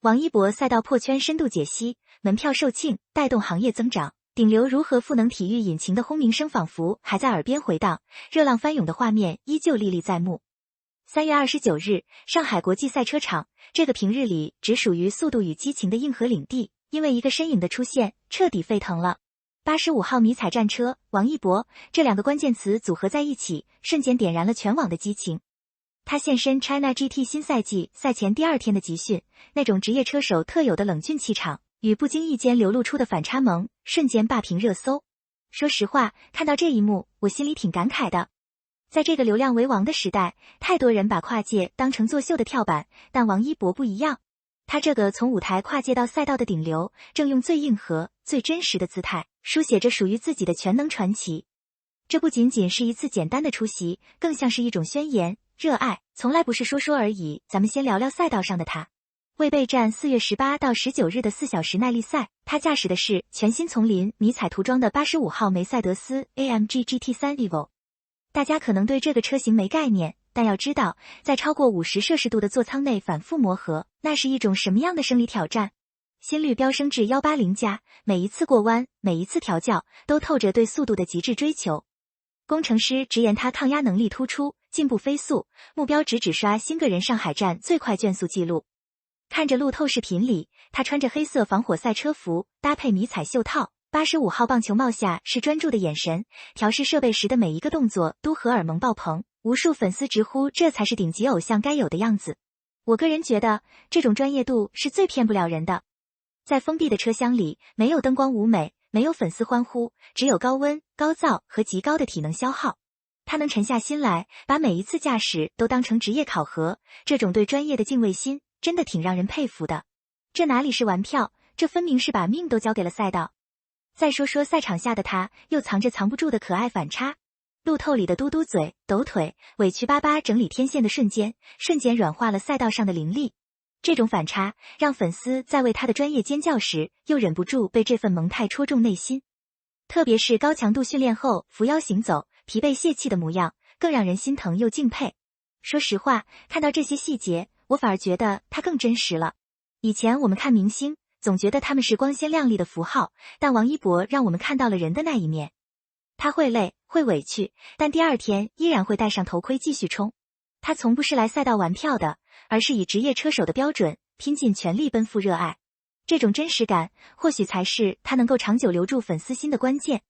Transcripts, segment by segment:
王一博赛道破圈深度解析，门票售罄，带动行业增长。顶流如何赋能体育引擎的轰鸣声仿佛还在耳边回荡，热浪翻涌的画面依旧历历在目。3月29日，上海国际赛车场，这个平日里只属于速度与激情的硬核领地，因为一个身影的出现，彻底沸腾了。85号迷彩战车，王一博，这两个关键词组合在一起，瞬间点燃了全网的激情。他现身 China GT 新赛季赛前第2天的集训，那种职业车手特有的冷峻气场与不经意间流露出的反差萌，瞬间霸屏热搜。说实话，看到这一幕，我心里挺感慨的。在这个流量为王的时代，太多人把跨界当成作秀的跳板，但王一博不一样。他这个从舞台跨界到赛道的顶流，正用最硬核、最真实的姿态，书写着属于自己的全能传奇。这不仅仅是一次简单的出席，更像是一种宣言，热爱，从来不是说说而已。咱们先聊聊赛道上的他。为备战4月18到19日的4小时耐力赛，他驾驶的是全新丛林迷彩涂装的85号梅赛德斯 AMG GT3 Evo。大家可能对这个车型没概念，但要知道，在超过50摄氏度的座舱内反复磨合，那是一种什么样的生理挑战？心率飙升至180加，每一次过弯，每一次调教，都透着对速度的极致追求。工程师直言他抗压能力突出，进步飞速，目标只刷新个人上海站最快圈速记录。看着路透视频里，他穿着黑色防火赛车服，搭配迷彩袖套，85号棒球帽下是专注的眼神，调试设备时的每一个动作都荷尔蒙爆棚，无数粉丝直呼这才是顶级偶像该有的样子。我个人觉得，这种专业度是最骗不了人的。在封闭的车厢里，没有灯光舞美，没有粉丝欢呼，只有高温、高噪和极高的体能消耗。他能沉下心来，把每一次驾驶都当成职业考核，这种对专业的敬畏心真的挺让人佩服的。这哪里是玩票，这分明是把命都交给了赛道。再说说赛场下的他，又藏着藏不住的可爱反差。路透里的嘟嘟嘴、抖腿、委屈巴巴整理天线的瞬间软化了赛道上的凌厉。这种反差让粉丝在为他的专业尖叫时，又忍不住被这份萌态戳中内心。特别是高强度训练后扶腰行走，疲惫泄气的模样，更让人心疼又敬佩。说实话，看到这些细节，我反而觉得他更真实了。以前我们看明星，总觉得他们是光鲜亮丽的符号，但王一博让我们看到了人的那一面。他会累，会委屈，但第2天依然会戴上头盔继续冲。他从不是来赛道玩票的，而是以职业车手的标准，拼尽全力奔赴热爱。这种真实感，或许才是他能够长久留住粉丝心的关键。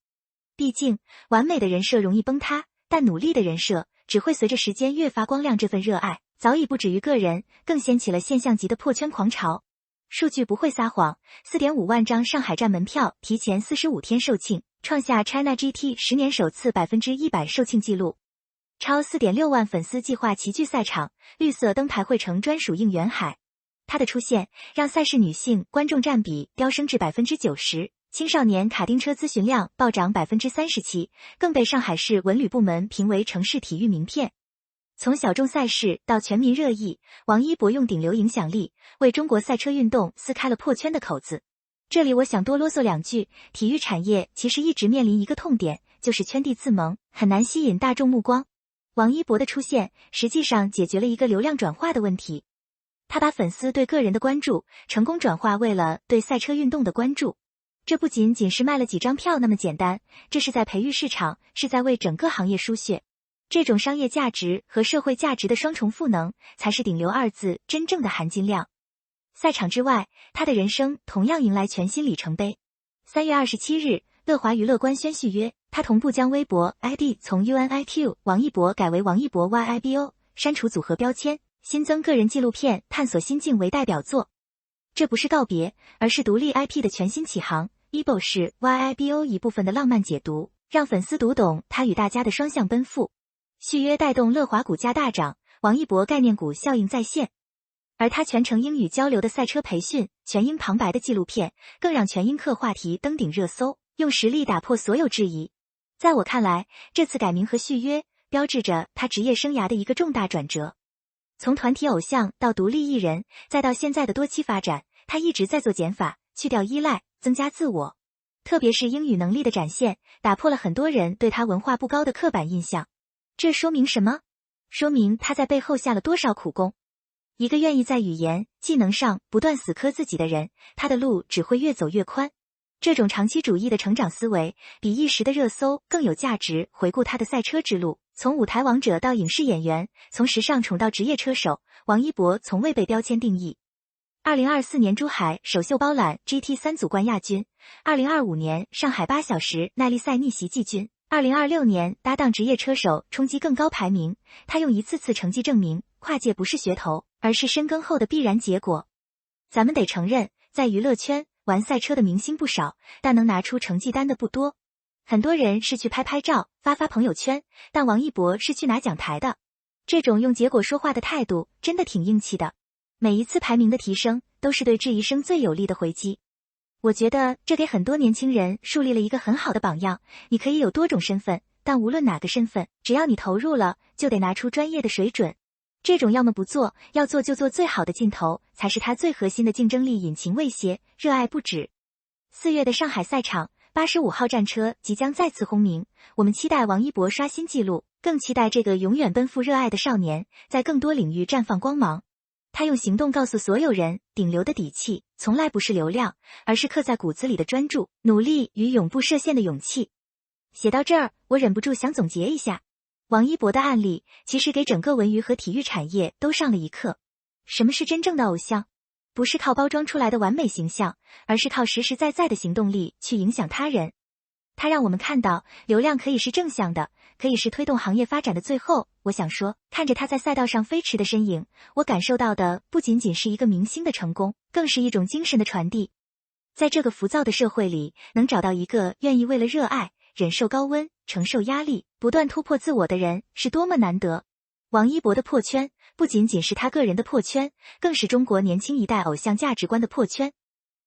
毕竟，完美的人设容易崩塌，但努力的人设只会随着时间越发光亮。这份热爱早已不止于个人，更掀起了现象级的破圈狂潮。数据不会撒谎， 4.5 万张上海站门票提前45天售罄，创下 China GT 10年首次100%售罄纪录。超 4.6 万粉丝计划齐聚赛场，绿色灯牌汇成专属应援海。他的出现让赛事女性观众占比飙升至 90%， 青少年卡丁车咨询量暴涨 37%， 更被上海市文旅部门评为城市体育名片。从小众赛事到全民热议，王一博用顶流影响力为中国赛车运动撕开了破圈的口子。这里我想多啰嗦2句，体育产业其实一直面临一个痛点，就是圈地自萌，很难吸引大众目光。王一博的出现实际上解决了一个流量转化的问题。他把粉丝对个人的关注成功转化为了对赛车运动的关注。这不仅仅是卖了几张票那么简单，这是在培育市场，是在为整个行业输血。这种商业价值和社会价值的双重赋能，才是顶流2字真正的含金量。赛场之外，他的人生同样迎来全新里程碑。3月27日，乐华娱乐官宣续约，他同步将微博 ID 从 UNIQ 王一博改为王一博 YIBO， 删除组合标签，新增个人纪录片《探索心境》为代表作。这不是告别，而是独立 IP 的全新起航。Ebo 是 YIBO 一部分的浪漫解读，让粉丝读懂他与大家的双向奔赴。续约带动乐华股价大涨，王一博概念股效应再现。而他全程英语交流的赛车培训，全英旁白的纪录片，更让全英课话题登顶热搜，用实力打破所有质疑。在我看来，这次改名和续约，标志着他职业生涯的一个重大转折。从团体偶像到独立艺人，再到现在的多期发展，他一直在做减法，去掉依赖，增加自我。特别是英语能力的展现，打破了很多人对他文化不高的刻板印象。这说明什么？说明他在背后下了多少苦功。一个愿意在语言、技能上不断死磕自己的人，他的路只会越走越宽。这种长期主义的成长思维，比一时的热搜更有价值。回顾他的赛车之路，从舞台王者到影视演员，从时尚宠到职业车手，王一博从未被标签定义。2024年珠海首秀包揽 GT3 组冠亚军，2025年上海8小时耐力赛逆袭季军，2026年搭档职业车手冲击更高排名。他用一次次成绩证明，跨界不是噱头，而是深耕后的必然结果。咱们得承认，在娱乐圈玩赛车的明星不少，但能拿出成绩单的不多。很多人是去拍拍照、发发朋友圈，但王一博是去拿奖台的。这种用结果说话的态度，真的挺硬气的。每一次排名的提升，都是对质疑声最有力的回击。我觉得这给很多年轻人树立了一个很好的榜样。你可以有多种身份，但无论哪个身份，只要你投入了，就得拿出专业的水准。这种要么不做，要做就做最好的劲头，才是他最核心的竞争力引擎未歇，热爱不止。4月的上海赛场，85号战车即将再次轰鸣，我们期待王一博刷新纪录，更期待这个永远奔赴热爱的少年，在更多领域绽放光芒。他用行动告诉所有人，顶流的底气，从来不是流量，而是刻在骨子里的专注、努力与永不设限的勇气。写到这儿，我忍不住想总结一下。王一博的案例，其实给整个文娱和体育产业都上了一课。什么是真正的偶像？不是靠包装出来的完美形象，而是靠实实在在的行动力去影响他人。他让我们看到，流量可以是正向的，可以是推动行业发展的。最后，我想说，看着他在赛道上飞驰的身影，我感受到的不仅仅是一个明星的成功，更是一种精神的传递。在这个浮躁的社会里，能找到一个愿意为了热爱，忍受高温，承受压力，不断突破自我的人，是多么难得。王一博的破圈，不仅仅是他个人的破圈，更是中国年轻一代偶像价值观的破圈。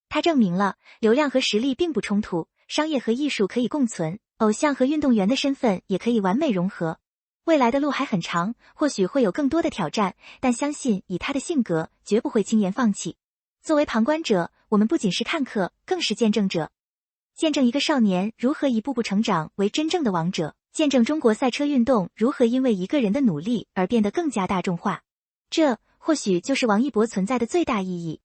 他证明了，流量和实力并不冲突，商业和艺术可以共存，偶像和运动员的身份也可以完美融合。未来的路还很长，或许会有更多的挑战，但相信以他的性格，绝不会轻言放弃。作为旁观者，我们不仅是看客，更是见证者。见证一个少年如何一步步成长为真正的王者，见证中国赛车运动如何因为一个人的努力而变得更加大众化。这或许就是王一博存在的最大意义。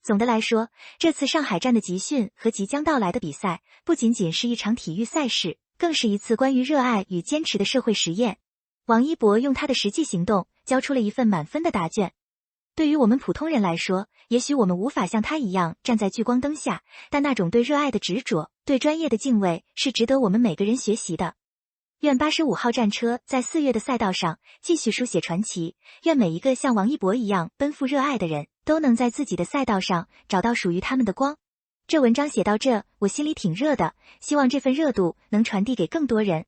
总的来说，这次上海站的集训和即将到来的比赛，不仅仅是一场体育赛事，更是一次关于热爱与坚持的社会实验。王一博用他的实际行动，交出了一份满分的答卷。对于我们普通人来说，也许我们无法像他一样站在聚光灯下，但那种对热爱的执着，对专业的敬畏，是值得我们每个人学习的。愿85号战车在4月的赛道上继续书写传奇，愿每一个像王一博一样奔赴热爱的人，都能在自己的赛道上找到属于他们的光。这文章写到这，我心里挺热的，希望这份热度能传递给更多人。